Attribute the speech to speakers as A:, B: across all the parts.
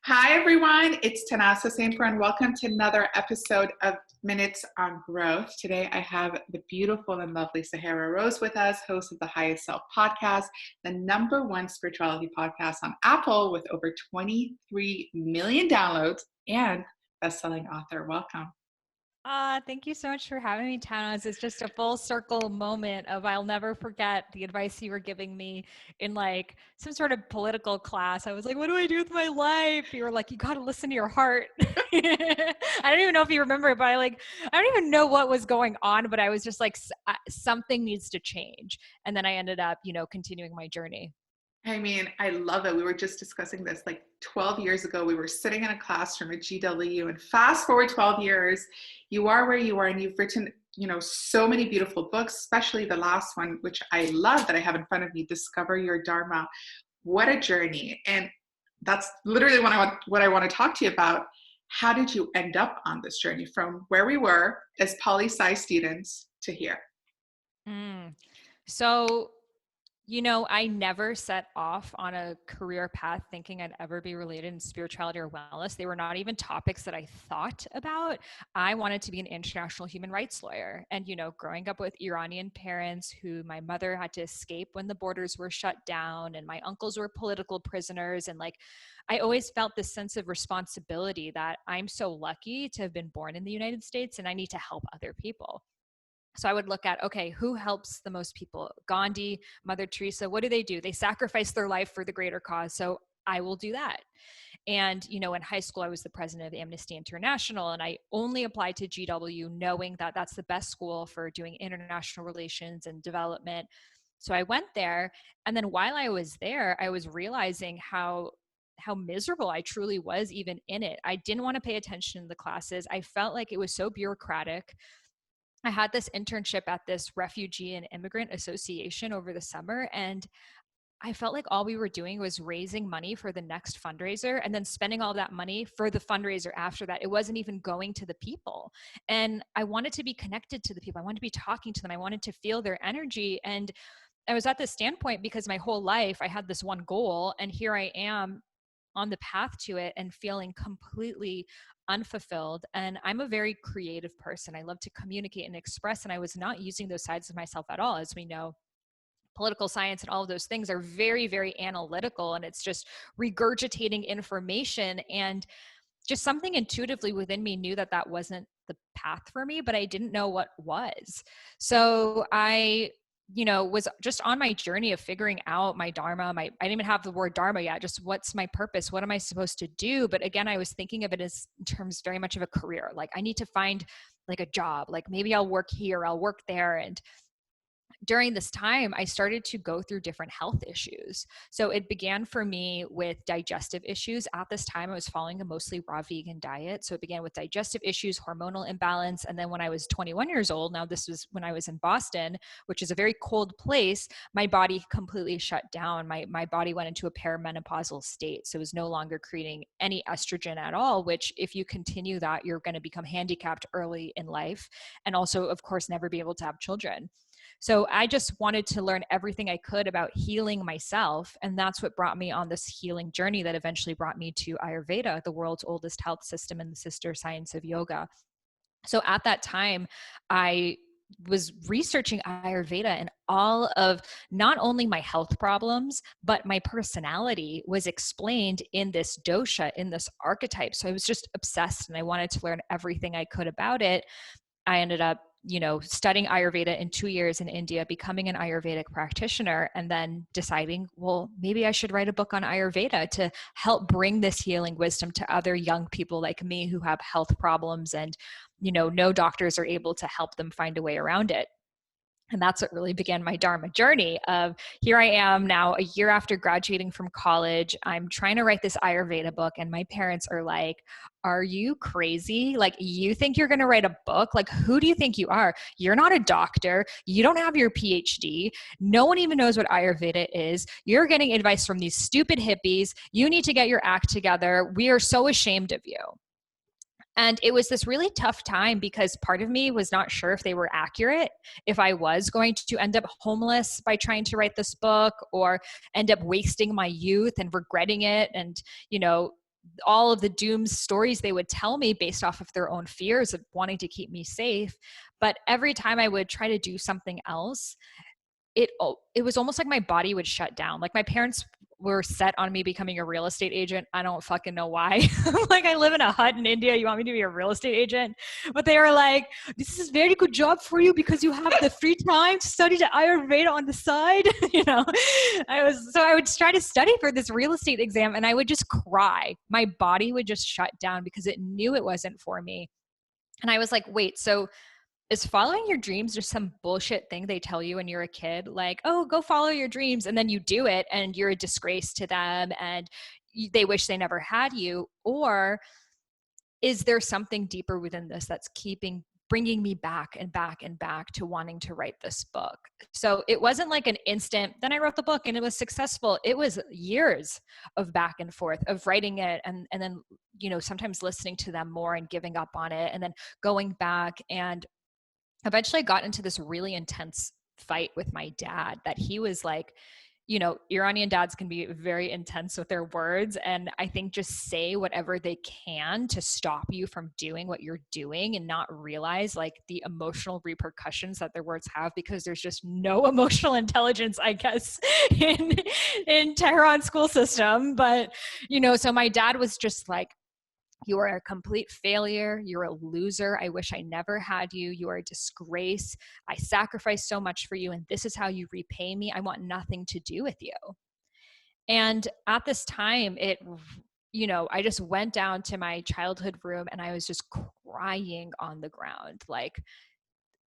A: Hi, everyone. It's Tannaz Hosseinpour, and welcome to another episode of Minutes on Growth. Today, I have the beautiful and lovely Sahara Rose with us, host of the Highest Self podcast, the #1 spirituality podcast on Apple with over 23 million downloads, and best-selling author. Welcome.
B: Thank you so much for having me, Tannaz. It's just a full circle moment of I'll never forget the advice you were giving me in like some sort of political class. I was like, what do I do with my life? You were like, you got to listen to your heart. I don't even know if you remember it, but I don't even know what was going on, but I was just like, something needs to change. And then I ended up, continuing my journey.
A: I mean, I love it. We were just discussing this like 12 years ago. We were sitting in a classroom at GW, and fast forward 12 years, you are where you are, and you've written, so many beautiful books, especially the last one, which I love that I have in front of me, Discover Your Dharma. What a journey. And that's literally what I want to talk to you about. How did you end up on this journey from where we were as poli-sci students to here?
B: So I never set off on a career path thinking I'd ever be related in spirituality or wellness. They were not even topics that I thought about. I wanted to be an international human rights lawyer. And, growing up with Iranian parents who my mother had to escape when the borders were shut down, and my uncles were political prisoners. And I always felt this sense of responsibility that I'm so lucky to have been born in the United States and I need to help other people. So I would look at, okay, who helps the most people? Gandhi, Mother Teresa, what do? They sacrifice their life for the greater cause. So I will do that. And, in high school, I was the president of Amnesty International, and I only applied to GW knowing that that's the best school for doing international relations and development. So I went there. And then while I was there, I was realizing how miserable I truly was even in it. I didn't want to pay attention to the classes. I felt like it was so bureaucratic. I had this internship at this refugee and immigrant association over the summer, and I felt like all we were doing was raising money for the next fundraiser and then spending all that money for the fundraiser after that. It wasn't even going to the people. And I wanted to be connected to the people. I wanted to be talking to them. I wanted to feel their energy. And I was at this standpoint because my whole life I had this one goal, and here I am on the path to it and feeling completely unfulfilled. And I'm a very creative person. I love to communicate and express, and I was not using those sides of myself at all. As we know, political science and all of those things are very, very analytical, and it's just regurgitating information. And just something intuitively within me knew that that wasn't the path for me, but I didn't know what was. So I was just on my journey of figuring out my Dharma. I didn't even have the word Dharma yet, just what's my purpose? What am I supposed to do? But again, I was thinking of it as in terms very much of a career. Like I need to find like a job, like maybe I'll work here, I'll work there. And during this time, I started to go through different health issues. So it began for me with digestive issues. At this time, I was following a mostly raw vegan diet. So it began with digestive issues, hormonal imbalance. And then when I was 21 years old, now this was when I was in Boston, which is a very cold place, my body completely shut down. My body went into a perimenopausal state. So it was no longer creating any estrogen at all, which if you continue that, you're going to become handicapped early in life. And also, of course, never be able to have children. So I just wanted to learn everything I could about healing myself. And that's what brought me on this healing journey that eventually brought me to Ayurveda, the world's oldest health system and the sister science of yoga. So at that time, I was researching Ayurveda, and all of not only my health problems, but my personality was explained in this dosha, in this archetype. So I was just obsessed and I wanted to learn everything I could about it. I ended up, studying Ayurveda in 2 years in India, becoming an Ayurvedic practitioner, and then deciding, well, maybe I should write a book on Ayurveda to help bring this healing wisdom to other young people like me who have health problems and, no doctors are able to help them find a way around it. And that's what really began my Dharma journey of here I am now a year after graduating from college. I'm trying to write this Ayurveda book. And my parents are like, are you crazy? Like, you think you're going to write a book? Like, who do you think you are? You're not a doctor. You don't have your PhD. No one even knows what Ayurveda is. You're getting advice from these stupid hippies. You need to get your act together. We are so ashamed of you. And it was this really tough time because part of me was not sure if they were accurate, if I was going to end up homeless by trying to write this book or end up wasting my youth and regretting it and, all of the doom stories they would tell me based off of their own fears of wanting to keep me safe. But every time I would try to do something else, it was almost like my body would shut down. Like, my parents were set on me becoming a real estate agent. I don't fucking know why. Like, I live in a hut in India. You want me to be a real estate agent? But they were like, this is a very good job for you because you have the free time to study the Ayurveda on the side. You know, I would try to study for this real estate exam and I would just cry. My body would just shut down because it knew it wasn't for me. And I was like, wait, so is following your dreams just some bullshit thing they tell you when you're a kid? Like, oh, go follow your dreams. And then you do it and you're a disgrace to them and they wish they never had you. Or is there something deeper within this that's bringing me back and back and back to wanting to write this book? So it wasn't like an instant, then I wrote the book and it was successful. It was years of back and forth of writing it. And then, you know, sometimes listening to them more and giving up on it and then going back. And eventually I got into this really intense fight with my dad that he was like, you know, Iranian dads can be very intense with their words. And I think just say whatever they can to stop you from doing what you're doing and not realize like the emotional repercussions that their words have, because there's just no emotional intelligence, I guess, in Tehran school system. But, you know, so my dad was just like, you are a complete failure. You're a loser. I wish I never had you. You are a disgrace. I sacrificed so much for you, and this is how you repay me. I want nothing to do with you. And at this time, you know, I just went down to my childhood room and I was just crying on the ground. Like,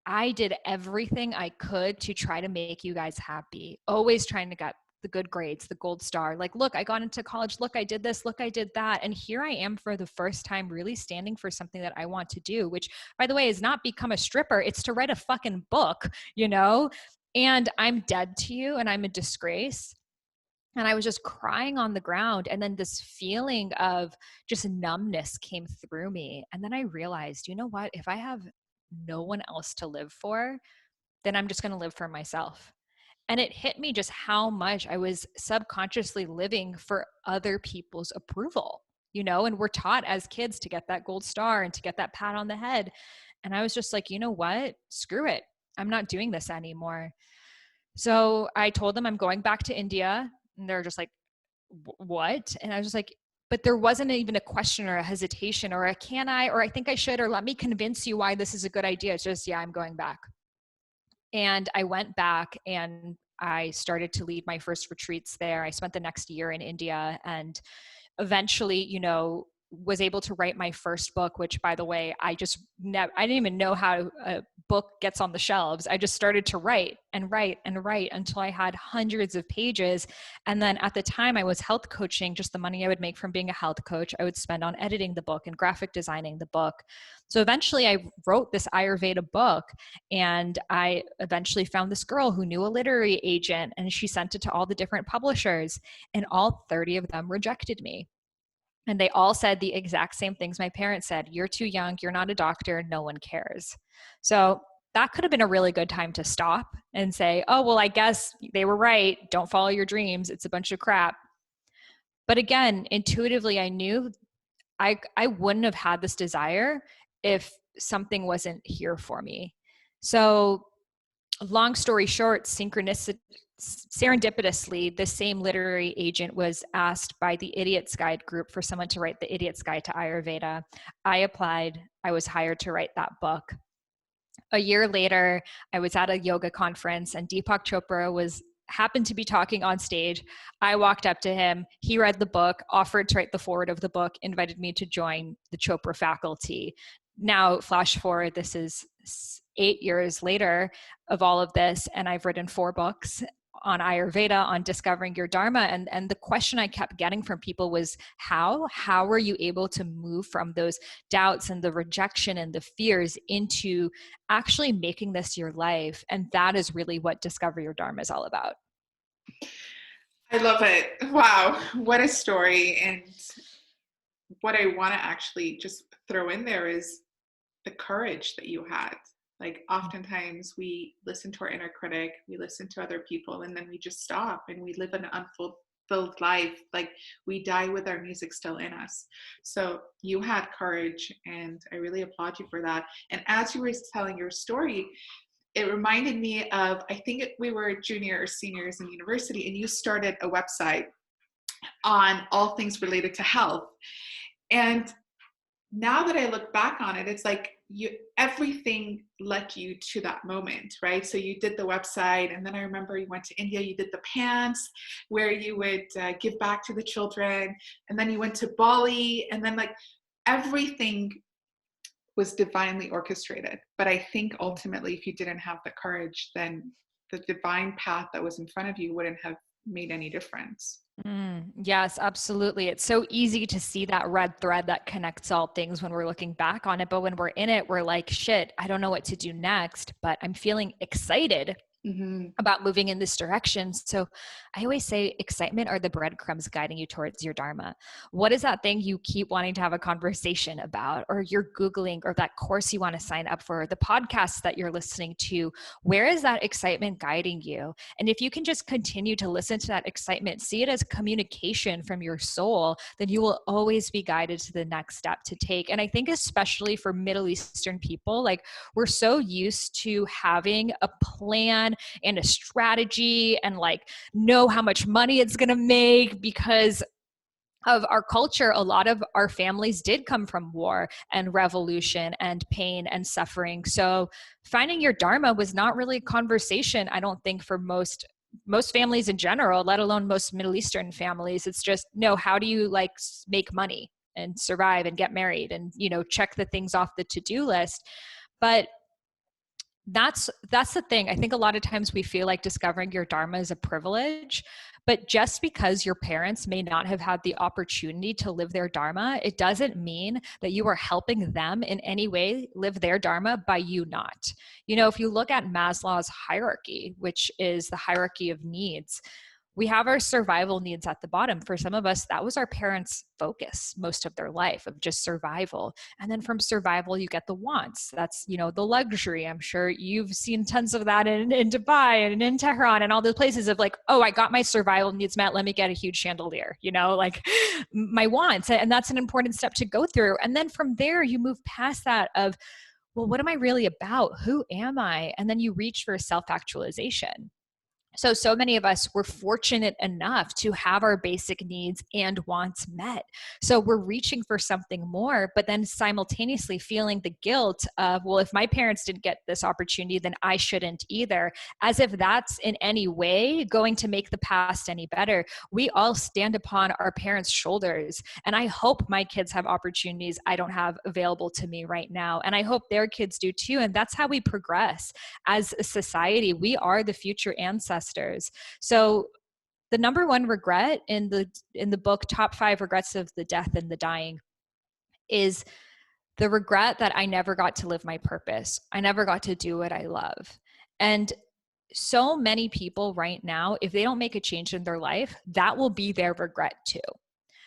B: I did everything I could to try to make you guys happy, always trying to get the good grades, the gold star. Like, look, I got into college. Look, I did this. Look, I did that. And here I am for the first time really standing for something that I want to do, which, by the way, is not become a stripper. It's to write a fucking book, you know? And I'm dead to you and I'm a disgrace. And I was just crying on the ground. And then this feeling of just numbness came through me. And then I realized, you know what? If I have no one else to live for, then I'm just going to live for myself. And it hit me just how much I was subconsciously living for other people's approval, you know, and we're taught as kids to get that gold star and to get that pat on the head. And I was just like, you know what? Screw it. I'm not doing this anymore. So I told them I'm going back to India. And they're just like, what? And I was just like, but there wasn't even a question or a hesitation or a can I, or I think I should, or let me convince you why this is a good idea. It's just, yeah, I'm going back. And I went back and I started to lead my first retreats there. I spent the next year in India and eventually, you know, was able to write my first book, which, by the way, I didn't even know how a book gets on the shelves. I just started to write and write and write until I had hundreds of pages. And then at the time I was health coaching, just the money I would make from being a health coach, I would spend on editing the book and graphic designing the book. So eventually I wrote this Ayurveda book, and I eventually found this girl who knew a literary agent, and she sent it to all the different publishers, and all 30 of them rejected me. And they all said the exact same things my parents said. You're too young. You're not a doctor. No one cares. So that could have been a really good time to stop and say, oh, well, I guess they were right. Don't follow your dreams. It's a bunch of crap. But again, intuitively, I knew I wouldn't have had this desire if something wasn't here for me. So long story short, serendipitously, the same literary agent was asked by the Idiot's Guide group for someone to write the Idiot's Guide to Ayurveda. I applied. I was hired to write that book. A year later, I was at a yoga conference and Deepak Chopra happened to be talking on stage. I walked up to him. He read the book, offered to write the foreword of the book, invited me to join the Chopra faculty. Now, flash forward, this is 8 years later of all of this, and I've written 4 books on Ayurveda, on discovering your Dharma. And the question I kept getting from people was, how were you able to move from those doubts and the rejection and the fears into actually making this your life? And that is really what Discover Your Dharma is all about.
A: I love it. Wow, what a story. And what I want to actually just throw in there is the courage that you had. Like, oftentimes we listen to our inner critic, we listen to other people, and then we just stop and we live an filled life, like we die with our music still in us. So you had courage, and I really applaud you for that. And as you were telling your story, it reminded me of, I think we were junior or seniors in university, and you started a website on all things related to health. And now that I look back on it, it's like everything led you to that moment, right? So you did the website, and then I remember you went to India, you did the pants where you would give back to the children, and then you went to Bali, and then like everything was divinely orchestrated. But I think ultimately, if you didn't have the courage, then the divine path that was in front of you wouldn't have made any difference.
B: Yes, absolutely. It's so easy to see that red thread that connects all things when we're looking back on it. But when we're in it, we're like, shit, I don't know what to do next, but I'm feeling excited
A: Mm-hmm.
B: about moving in this direction. So I always say excitement are the breadcrumbs guiding you towards your Dharma. What is that thing you keep wanting to have a conversation about, or you're Googling, or that course you want to sign up for, the podcasts that you're listening to? Where is that excitement guiding you? And if you can just continue to listen to that excitement, see it as communication from your soul, then you will always be guided to the next step to take. And I think especially for Middle Eastern people, like we're so used to having a plan and a strategy and like know how much money it's going to make because of our culture. A lot of our families did come from war and revolution and pain and suffering. So finding your Dharma was not really a conversation, I don't think, for most families in general, let alone most Middle Eastern families. It's just, no, how do you like make money and survive and get married and, you know, check the things off the to-do list. But that's the thing. I think a lot of times we feel like discovering your Dharma is a privilege, but just because your parents may not have had the opportunity to live their Dharma, it doesn't mean that you are helping them in any way live their Dharma by you not. You know, if you look at Maslow's hierarchy, which is the hierarchy of needs, we have our survival needs at the bottom. For some of us, that was our parents' focus most of their life, of just survival. And then from survival, you get the wants. That's, you know, the luxury. I'm sure you've seen tons of that in Dubai and in Tehran and all the places of like, oh, I got my survival needs met. Let me get a huge chandelier, you know, like my wants. And that's an important step to go through. And then from there, you move past that of, well, what am I really about? Who am I? And then you reach for self-actualization. So many of us were fortunate enough to have our basic needs and wants met. So we're reaching for something more, but then simultaneously feeling the guilt of, well, if my parents didn't get this opportunity, then I shouldn't either, as if that's in any way going to make the past any better. We all stand upon our parents' shoulders. And I hope my kids have opportunities I don't have available to me right now. And I hope their kids do too. And that's how we progress as a society. We are the future ancestors. So the number one regret in the book Top 5 Regrets of the Death and the Dying is the regret that I never got to live my purpose. I never got to do what I love. And so many people right now, if they don't make a change in their life, that will be their regret too.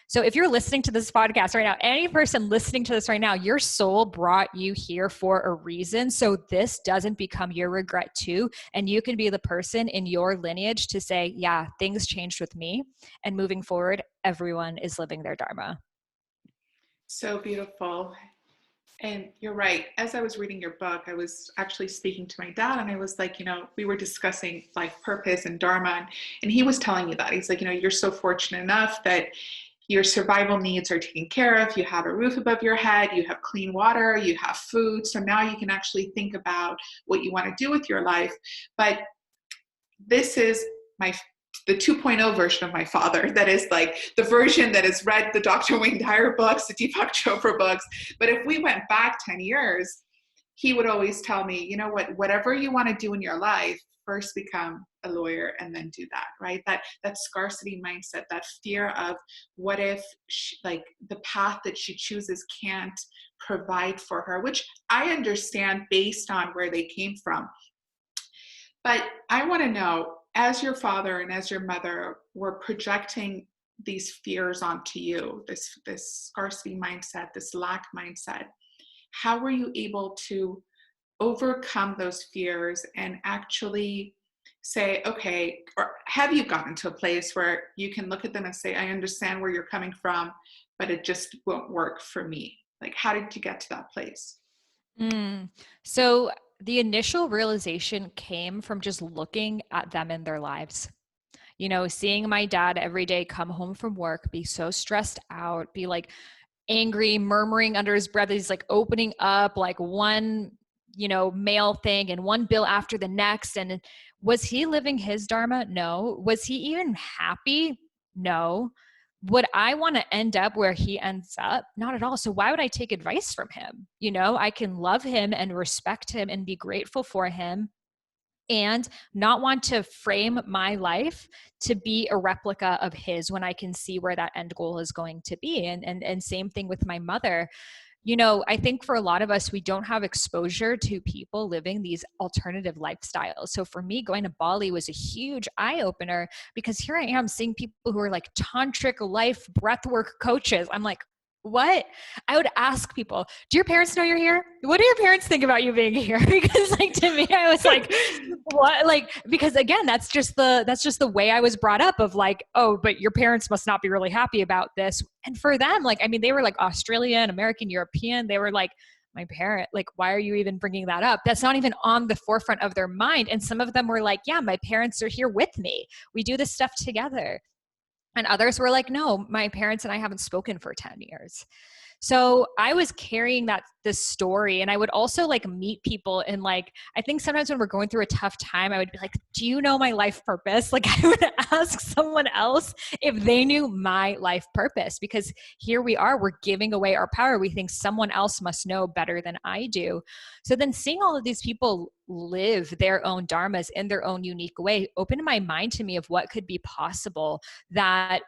B: So if you're listening to this podcast right now, any person listening to this right now, your soul brought you here for a reason. So this doesn't become your regret too. And you can be the person in your lineage to say, yeah, things changed with me. And moving forward, everyone is living their Dharma.
A: So beautiful. And you're right. As I was reading your book, I was actually speaking to my dad, and I was like, you know, we were discussing life purpose and Dharma, and he was telling me that. He's like, you know, you're so fortunate enough that your survival needs are taken care of. You have a roof above your head, you have clean water, you have food. So now you can actually think about what you want to do with your life. But this is the 2.0 version of my father. That is like the version that has read the Dr. Wayne Dyer books, the Deepak Chopra books. But if we went back 10 years, he would always tell me, you know what, whatever you want to do in your life, first become a lawyer and then do that, right? That scarcity mindset, that fear of what if like the path that she chooses can't provide for her, which I understand based on where they came from. But I want to know, as your father and as your mother were projecting these fears onto you, this scarcity mindset, this lack mindset, how were you able to overcome those fears and actually say, okay, or have you gotten to a place where you can look at them and say, I understand where you're coming from, but it just won't work for me? Like, how did you get to that place?
B: Mm. So the initial realization came from just looking at them in their lives. You know, seeing my dad every day come home from work, be so stressed out, be like angry, murmuring under his breath. He's like opening up like one, mail thing and one bill after the next. And was he living his Dharma? No. Was he even happy? No. Would I want to end up where he ends up? Not at all. So why would I take advice from him? I can love him and respect him and be grateful for him and not want to frame my life to be a replica of his when I can see where that end goal is going to be. And same thing with my mother. I think for a lot of us, we don't have exposure to people living these alternative lifestyles. So for me, going to Bali was a huge eye opener because here I am seeing people who are like tantric life breathwork coaches. I'm like, what? I would ask people, do your parents know you're here? What do your parents think about you being here? Because like to me, I was like, what? Like, because again, that's just the way I was brought up of like, oh, but your parents must not be really happy about this. And for them, like, I mean, they were like Australian, American, European. They were like, my parent, like, why are you even bringing that up? That's not even on the forefront of their mind. And some of them were like, yeah, my parents are here with me. We do this stuff together. And others were like, no, my parents and I haven't spoken for 10 years. So I was carrying this story, and I would also like meet people, and like I think sometimes when we're going through a tough time, I would be like, do you know my life purpose? Like I would ask someone else if they knew my life purpose, because here we are, we're giving away our power. We think someone else must know better than I do. So then seeing all of these people live their own dharmas in their own unique way opened my mind to me of what could be possible, that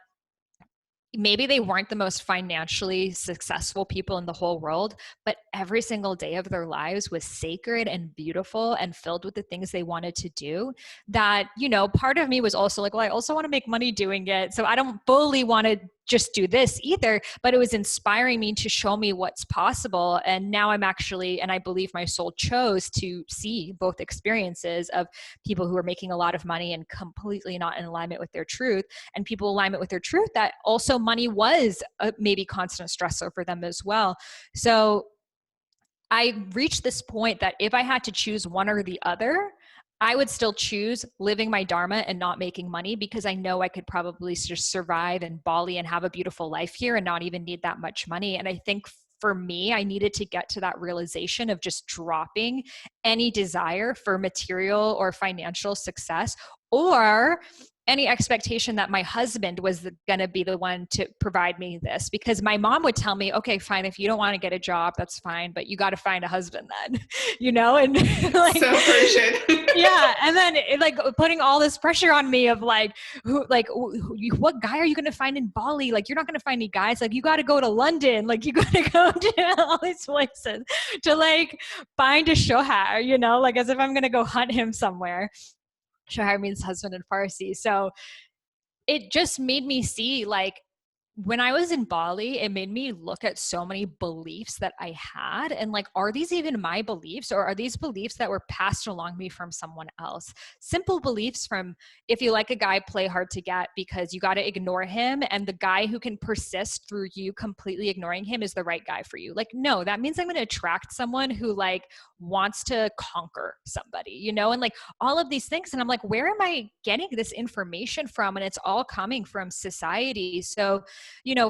B: maybe they weren't the most financially successful people in the whole world, but every single day of their lives was sacred and beautiful and filled with the things they wanted to do. That, part of me was also like, well, I also want to make money doing it. So I don't fully want to just do this either, but it was inspiring me to show me what's possible. And now I'm actually, and I believe my soul chose to see both experiences of people who are making a lot of money and completely not in alignment with their truth, and people alignment with their truth that also money was a maybe constant stressor for them as well. So I reached this point that if I had to choose one or the other, I would still choose living my Dharma and not making money, because I know I could probably just survive in Bali and have a beautiful life here and not even need that much money. And I think for me, I needed to get to that realization of just dropping any desire for material or financial success, or any expectation that my husband was going to be the one to provide me this, because my mom would tell me, okay, fine, if you don't want to get a job, that's fine, but you got to find a husband then, and like,
A: So Persian.
B: yeah. And then like putting all this pressure on me of like, what guy are you going to find in Bali? Like, you're not going to find any guys. Like, you got to go to London. Like, you got to go to all these places to like find a shohar, like as if I'm going to go hunt him somewhere. Shahar means husband in Farsi. So it just made me see, like, when I was in Bali, it made me look at so many beliefs that I had and like, are these even my beliefs, or are these beliefs that were passed along me from someone else? Simple beliefs from, if you like a guy, play hard to get, because you got to ignore him. And the guy who can persist through you completely ignoring him is the right guy for you. Like, no, that means I'm going to attract someone who like wants to conquer somebody, and like all of these things. And I'm like, where am I getting this information from? And it's all coming from society. So,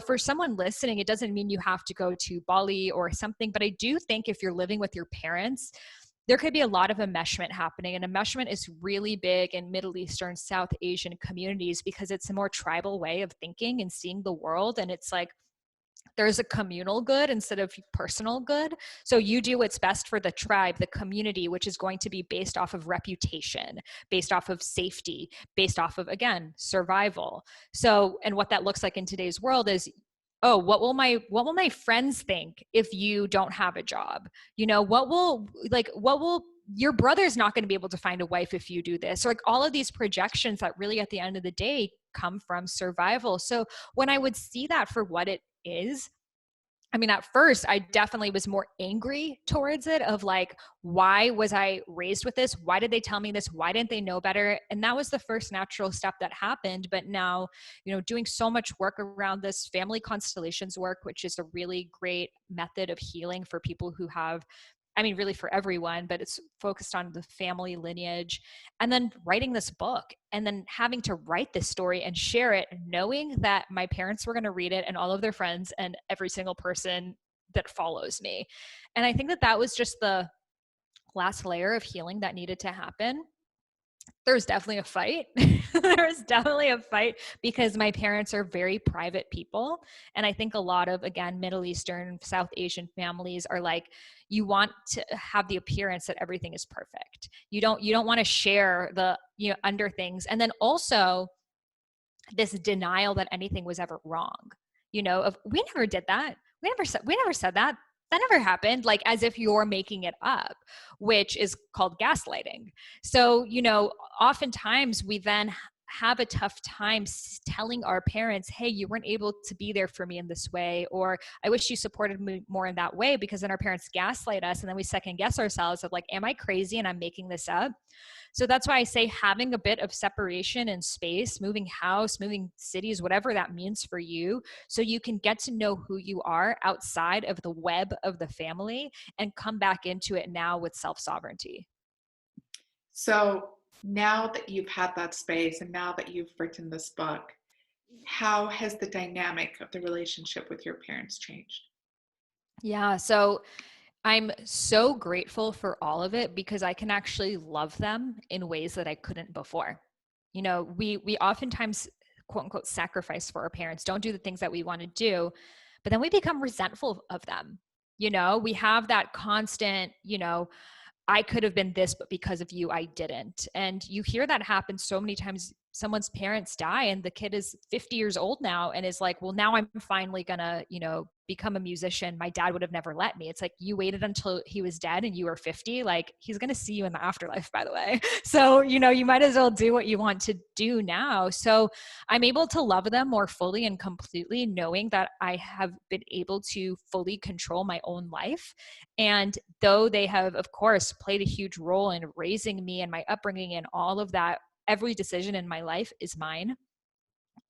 B: for someone listening, it doesn't mean you have to go to Bali or something, but I do think if you're living with your parents, there could be a lot of enmeshment happening. And enmeshment is really big in Middle Eastern, South Asian communities, because it's a more tribal way of thinking and seeing the world. And it's like, there's a communal good instead of personal good. So you do what's best for the tribe, the community, which is going to be based off of reputation, based off of safety, based off of, again, survival. So, and what that looks like in today's world is, oh, what will my friends think if you don't have a job? What will your brother's not going to be able to find a wife if you do this? Or like all of these projections that really at the end of the day come from survival. So when I would see that for what it is, I mean, at first, I definitely was more angry towards it of like, why was I raised with this? Why did they tell me this? Why didn't they know better? And that was the first natural step that happened. But now, doing so much work around this family constellations work, which is a really great method of healing for people who have, I mean, really for everyone, but it's focused on the family lineage. And then writing this book and then having to write this story and share it, knowing that my parents were going to read it and all of their friends and every single person that follows me. And I think that that was just the last layer of healing that needed to happen. There's definitely a fight. There's definitely a fight because my parents are very private people. And I think a lot of, again, Middle Eastern, South Asian families are like, you want to have the appearance that everything is perfect. You don't want to share the, under things. And then also this denial that anything was ever wrong, of we never did that. We never said that. That never happened, like as if you're making it up, which is called gaslighting. So, oftentimes we then have a tough time telling our parents, hey, you weren't able to be there for me in this way, or I wish you supported me more in that way, because then our parents gaslight us and then we second guess ourselves of like, am I crazy and I'm making this up? So that's why I say having a bit of separation and space, moving house, moving cities, whatever that means for you, so you can get to know who you are outside of the web of the family and come back into it now with self-sovereignty.
A: So now that you've had that space and now that you've written this book, how has the dynamic of the relationship with your parents changed?
B: Yeah. So I'm so grateful for all of it because I can actually love them in ways that I couldn't before. We oftentimes quote unquote sacrifice for our parents, don't do the things that we want to do, but then we become resentful of them. We have that constant, I could have been this, but because of you, I didn't. And you hear that happen so many times. Someone's parents die and the kid is 50 years old now and is like, well, now I'm finally gonna, become a musician. My dad would have never let me. It's like, you waited until he was dead and you were 50. Like, he's gonna see you in the afterlife, by the way. So, you might as well do what you want to do now. So I'm able to love them more fully and completely, knowing that I have been able to fully control my own life. And though they have, of course, played a huge role in raising me and my upbringing and all of that, every decision in my life is mine.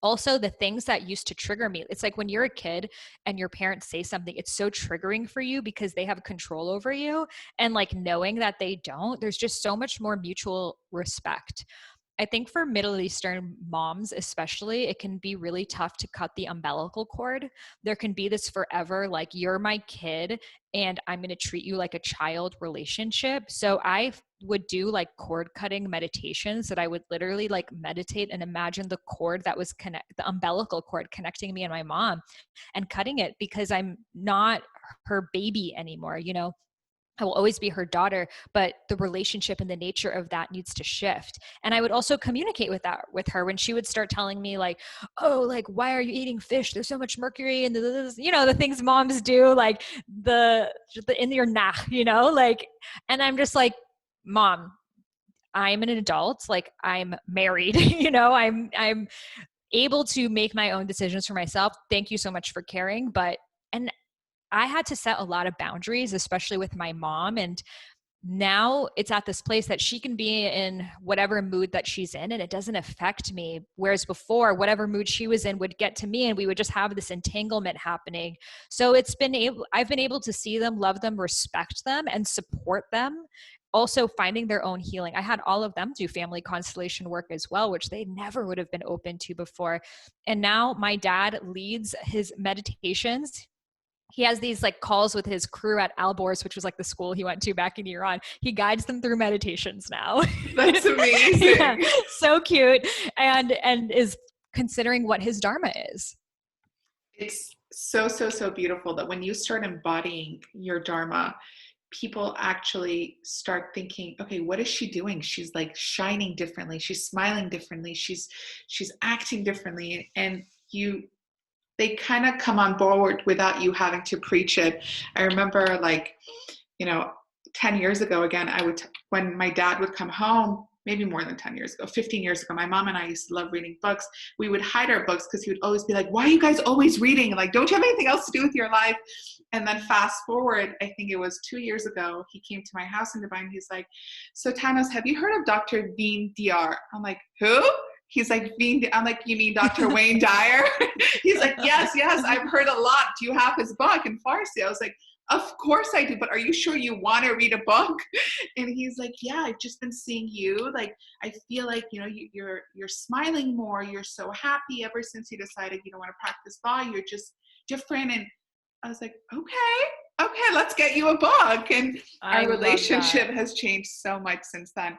B: Also, the things that used to trigger me, it's like when you're a kid and your parents say something, it's so triggering for you because they have control over you. And like knowing that they don't, there's just so much more mutual respect. I think for Middle Eastern moms, especially, it can be really tough to cut the umbilical cord. There can be this forever, like, you're my kid and I'm going to treat you like a child relationship. So I would do like cord cutting meditations that I would literally like meditate and imagine the cord that was the umbilical cord connecting me and my mom and cutting it because I'm not her baby anymore. I will always be her daughter, but the relationship and the nature of that needs to shift. And I would also communicate with her when she would start telling me like, oh, like, why are you eating fish? There's so much mercury and the things moms do, like the in your nach, like, and I'm just like, Mom, I'm an adult, like I'm married, I'm able to make my own decisions for myself. Thank you so much for caring. And I had to set a lot of boundaries, especially with my mom. And now it's at this place that she can be in whatever mood that she's in and it doesn't affect me. Whereas before, whatever mood she was in would get to me and we would just have this entanglement happening. So I've been able to see them, love them, respect them, and support them. Also finding their own healing. I had all of them do family constellation work as well, which they never would have been open to before. And now my dad leads his meditations. He has these like calls with his crew at Alborz, which was like the school he went to back in Iran. He guides them through meditations now.
A: That's amazing.
B: Yeah, so cute. And is considering what his Dharma is.
A: It's so, so, so beautiful that when you start embodying your Dharma, people actually start thinking, okay, what is she doing? She's like shining differently. She's smiling differently. She's acting differently. And they kind of come on board without you having to preach it. I remember 10 years ago, again, when my dad would come home, maybe more than 10 years ago, 15 years ago, my mom and I used to love reading books. We would hide our books because he would always be like, why are you guys always reading? Like, don't you have anything else to do with your life? And then fast forward, I think it was 2 years ago, he came to my house in Dubai and he's like, so Tannaz, have you heard of Dr. Veen Diyar? I'm like, who? He's like, I'm like, you mean Dr. Wayne Dyer? He's like, yes, I've heard a lot. Do you have his book in Farsi? I was like, of course I do, but are you sure you want to read a book? And he's like, yeah, I've just been seeing you. Like, I feel like, you're smiling more. You're so happy ever since you decided you don't want to practice law. You're just different. And I was like, okay, let's get you a book. And
B: I
A: our
B: love
A: relationship
B: that.
A: has changed so much since then.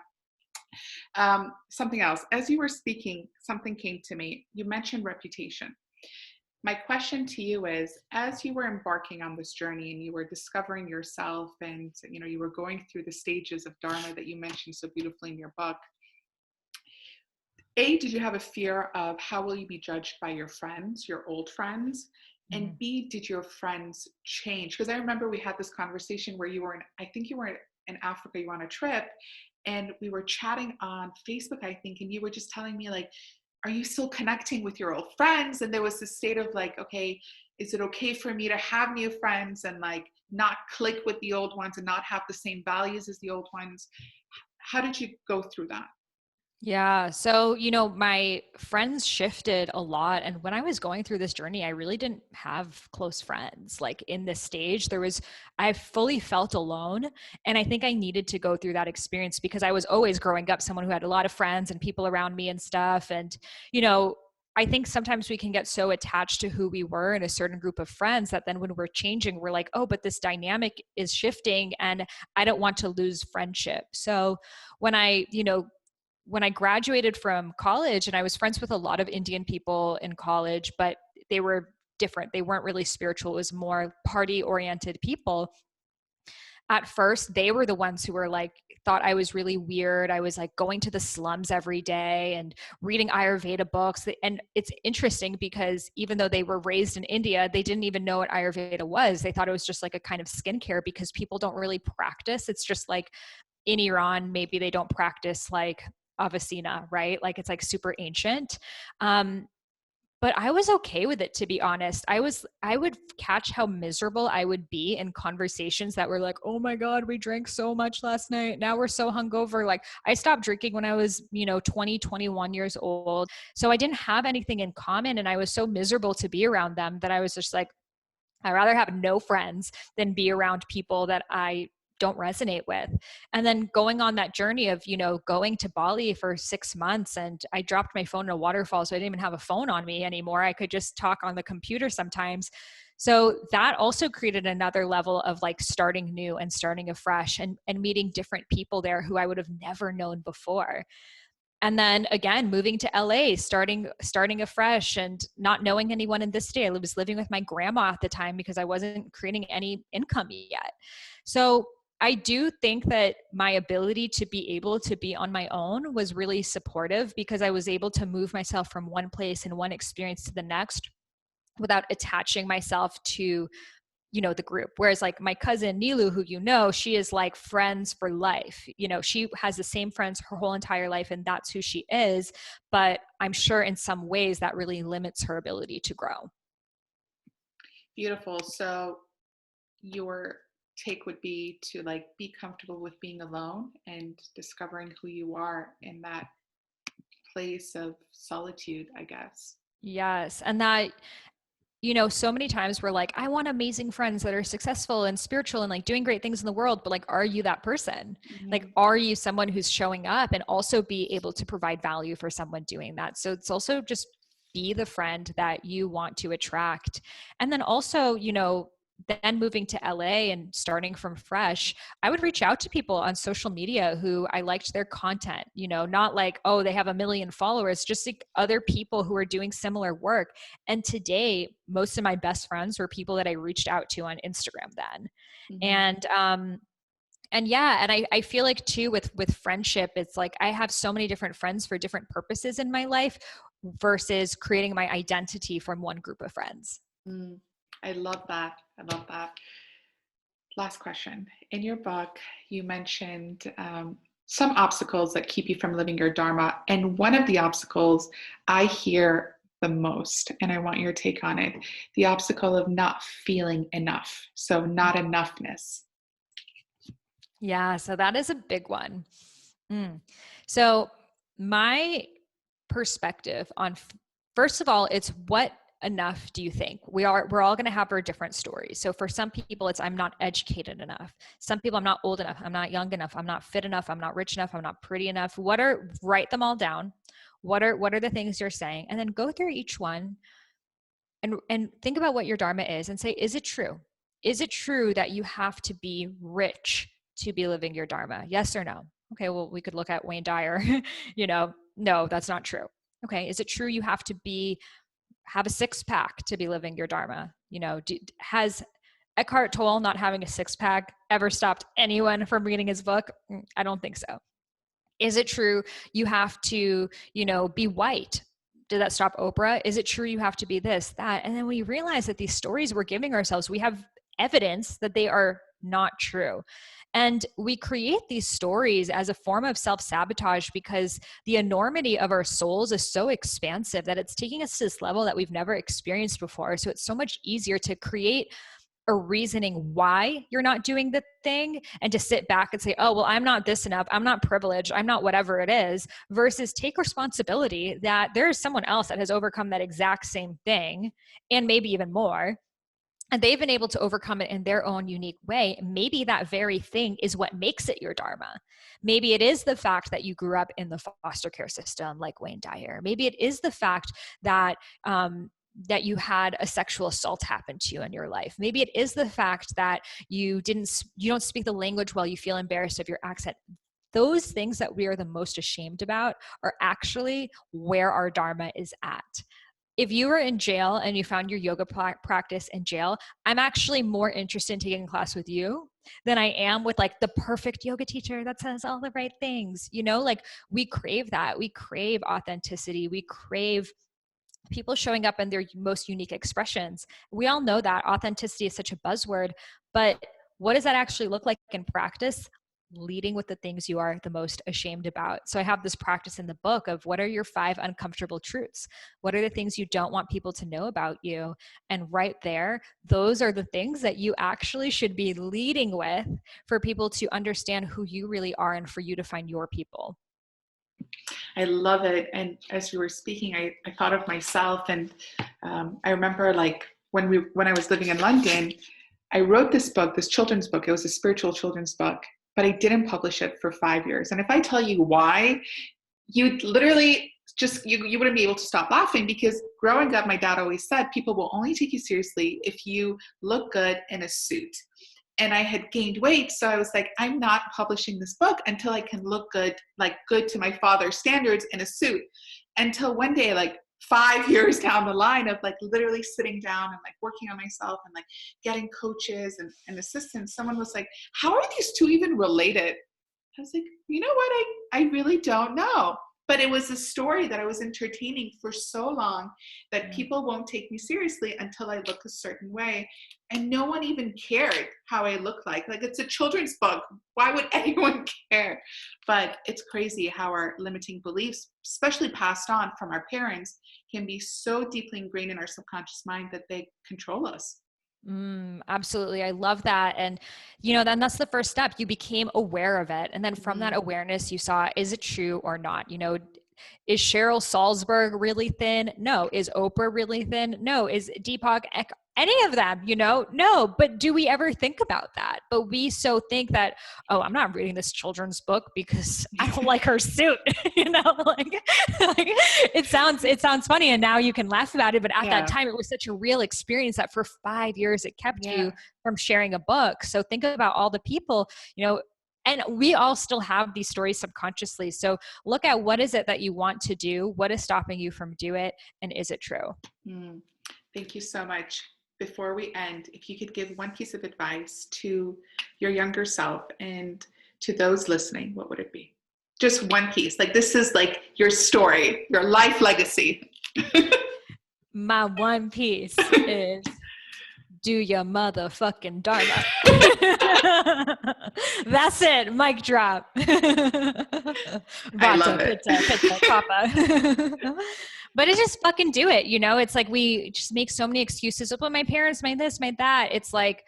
A: Something else, as you were speaking, something came to me. You mentioned reputation. My question to you is, as you were embarking on this journey and you were discovering yourself and you were going through the stages of Dharma that you mentioned so beautifully in your book, A, did you have a fear of how will you be judged by your friends, your old friends? And B, did your friends change? Because I remember we had this conversation where I think you were in Africa, you were on a trip, and we were chatting on Facebook, I think, and you were just telling me like, are you still connecting with your old friends? And there was this state of like, okay, is it okay for me to have new friends and like not click with the old ones and not have the same values as the old ones? How did you go through that?
B: Yeah. So, my friends shifted a lot. And when I was going through this journey, I really didn't have close friends. Like in this stage, I fully felt alone. And I think I needed to go through that experience because I was always growing up someone who had a lot of friends and people around me and stuff. And, I think sometimes we can get so attached to who we were in a certain group of friends that then when we're changing, we're like, oh, but this dynamic is shifting and I don't want to lose friendship. So when I graduated from college, and I was friends with a lot of Indian people in college, but they were different. They weren't really spiritual. It was more party oriented people. At first, they were the ones who were like, thought I was really weird. I was like going to the slums every day and reading Ayurveda books. And it's interesting because even though they were raised in India, they didn't even know what Ayurveda was. They thought it was just like a kind of skincare because people don't really practice. It's just like in Iran, maybe they don't practice like Avicina, right? Like it's like super ancient. But I was okay with it, to be honest. I would catch how miserable I would be in conversations that were like, oh my God, we drank so much last night. Now we're so hungover. Like I stopped drinking when I was, 20, 21 years old. So I didn't have anything in common. And I was so miserable to be around them that I was just like, I'd rather have no friends than be around people that I don't resonate with. And then going on that journey of, going to Bali for 6 months, and I dropped my phone in a waterfall. So I didn't even have a phone on me anymore. I could just talk on the computer sometimes. So that also created another level of like starting new and starting afresh and meeting different people there who I would have never known before. And then again, moving to LA, starting afresh and not knowing anyone in this state. I was living with my grandma at the time because I wasn't creating any income yet. So I do think that my ability to be able to be on my own was really supportive because I was able to move myself from one place and one experience to the next without attaching myself to the group. Whereas like my cousin Nilu, who she is like friends for life. She has the same friends her whole entire life and that's who she is. But I'm sure in some ways that really limits her ability to grow.
A: Beautiful. So your take would be to like be comfortable with being alone and discovering who you are in that place of solitude, I guess.
B: Yes. And that, so many times we're like, I want amazing friends that are successful and spiritual and like doing great things in the world. But like, are you that person? Like,
A: Mm-hmm.
B: are you someone who's showing up and also be able to provide value for someone doing that? So it's also just be the friend that you want to attract. And then also, then moving to LA and starting from fresh, I would reach out to people on social media who I liked their content, not like, oh, they have a million followers, just like other people who are doing similar work. And today, most of my best friends were people that I reached out to on Instagram then.
A: Mm-hmm.
B: And yeah, and I feel like too with friendship, it's like I have so many different friends for different purposes in my life versus creating my identity from one group of friends.
A: Mm. I love that. I love that. Last question. In your book, you mentioned some obstacles that keep you from living your Dharma. And one of the obstacles I hear the most, and I want your take on it. The obstacle of not feeling enough. So not enoughness.
B: Yeah, so that is a big one. So my perspective on, first of all, it's what enough do you think? We're all going to have our different stories. So for some people, it's I'm not educated enough. Some people, I'm not old enough. I'm not young enough. I'm not fit enough. I'm not rich enough. I'm not pretty enough. Write them all down. What are the things you're saying? And then go through each one and think about what your Dharma is and say, is it true? Is it true that you have to be rich to be living your Dharma? Yes or no? Okay, well, we could look at Wayne Dyer. No, that's not true. Okay, is it true you have to have a six pack to be living your Dharma? Has Eckhart Tolle not having a six pack ever stopped anyone from reading his book? I don't think so. Is it true you have to, be white? Did that stop Oprah? Is it true you have to be this, that? And then we realize that these stories we're giving ourselves, we have evidence that they are not true. And we create these stories as a form of self-sabotage because the enormity of our souls is so expansive that it's taking us to this level that we've never experienced before. So it's so much easier to create a reasoning why you're not doing the thing and to sit back and say, oh, well, I'm not this enough. I'm not privileged. I'm not whatever it is, versus take responsibility that there is someone else that has overcome that exact same thing and maybe even more. And they've been able to overcome it in their own unique way. Maybe that very thing is what makes it your Dharma. Maybe it is the fact that you grew up in the foster care system like Wayne Dyer. Maybe it is the fact that you had a sexual assault happen to you in your life. Maybe it is the fact that you don't speak the language well, you feel embarrassed of your accent. Those things that we are the most ashamed about are actually where our Dharma is at. If you were in jail and you found your yoga practice in jail, I'm actually more interested in taking a class with you than I am with like the perfect yoga teacher that says all the right things. We crave that. We crave authenticity. We crave people showing up in their most unique expressions. We all know that authenticity is such a buzzword, but what does that actually look like in practice? Leading with the things you are the most ashamed about. So I have this practice in the book of what are your 5 uncomfortable truths? What are the things you don't want people to know about you? And right there, those are the things that you actually should be leading with for people to understand who you really are and for you to find your people.
A: I love it. And as you were speaking, I thought of myself, and I remember like when I was living in London, I wrote this book, this children's book. It was a spiritual children's book, but I didn't publish it for 5 years. And if I tell you why, you'd literally just, you wouldn't be able to stop laughing, because growing up, my dad always said, people will only take you seriously if you look good in a suit. And I had gained weight. So I was like, I'm not publishing this book until I can look good, like good to my father's standards in a suit. Until one day, like 5 years down the line of like literally sitting down and like working on myself and like getting coaches and assistants, someone was like, how are these two even related? I was like, you know what? I really don't know. But it was a story that I was entertaining for so long that people won't take me seriously until I look a certain way. And no one even cared how I look like. Like, it's a children's book. Why would anyone care? But it's crazy how our limiting beliefs, especially passed on from our parents, can be so deeply ingrained in our subconscious mind that they control us.
B: Absolutely. I love that. And, then that's the first step. You became aware of it. And then from that awareness, you saw, is it true or not? Is Cheryl Salzberg really thin? No. Is Oprah really thin? No. Is Deepak any of them, No. But do we ever think about that? But we so think that, oh, I'm not reading this children's book because I don't like her suit, like it sounds funny. And now you can laugh about it. But at that time, it was such a real experience that for 5 years, it kept you from sharing a book. So think about all the people, and we all still have these stories subconsciously. So look at what is it that you want to do? What is stopping you from do it? And is it true?
A: Thank you so much. Before we end, if you could give one piece of advice to your younger self and to those listening, what would it be? Just one piece. Like, this is like your story, your life legacy.
B: My one piece is do your motherfucking Dharma. That's it. Mic drop.
A: I love it.
B: Pizza, papa. But it's just fucking do it. It's like we just make so many excuses. Well, my parents made this, made that. It's like,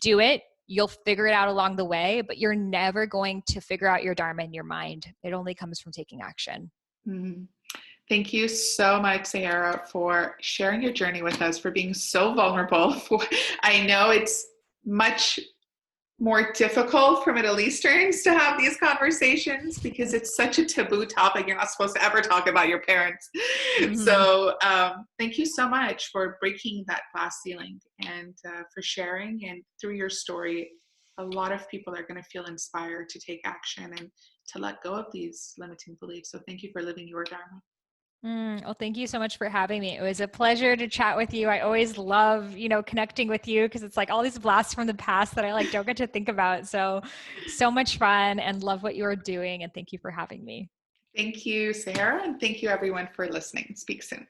B: do it. You'll figure it out along the way, but you're never going to figure out your Dharma in your mind. It only comes from taking action.
A: Mm-hmm. Thank you so much, Sahara, for sharing your journey with us, for being so vulnerable. I know it's much more difficult for Middle Easterns to have these conversations because it's such a taboo topic. You're not supposed to ever talk about your parents. Mm-hmm. So thank you so much for breaking that glass ceiling and for sharing. And through your story, a lot of people are going to feel inspired to take action and to let go of these limiting beliefs. So thank you for living your Dharma.
B: Well, thank you so much for having me. It was a pleasure to chat with you. I always love, connecting with you because it's like all these blasts from the past that I like don't get to think about. So much fun and love what you're doing. And thank you for having me.
A: Thank you, Sahara. And thank you everyone for listening. Speak soon.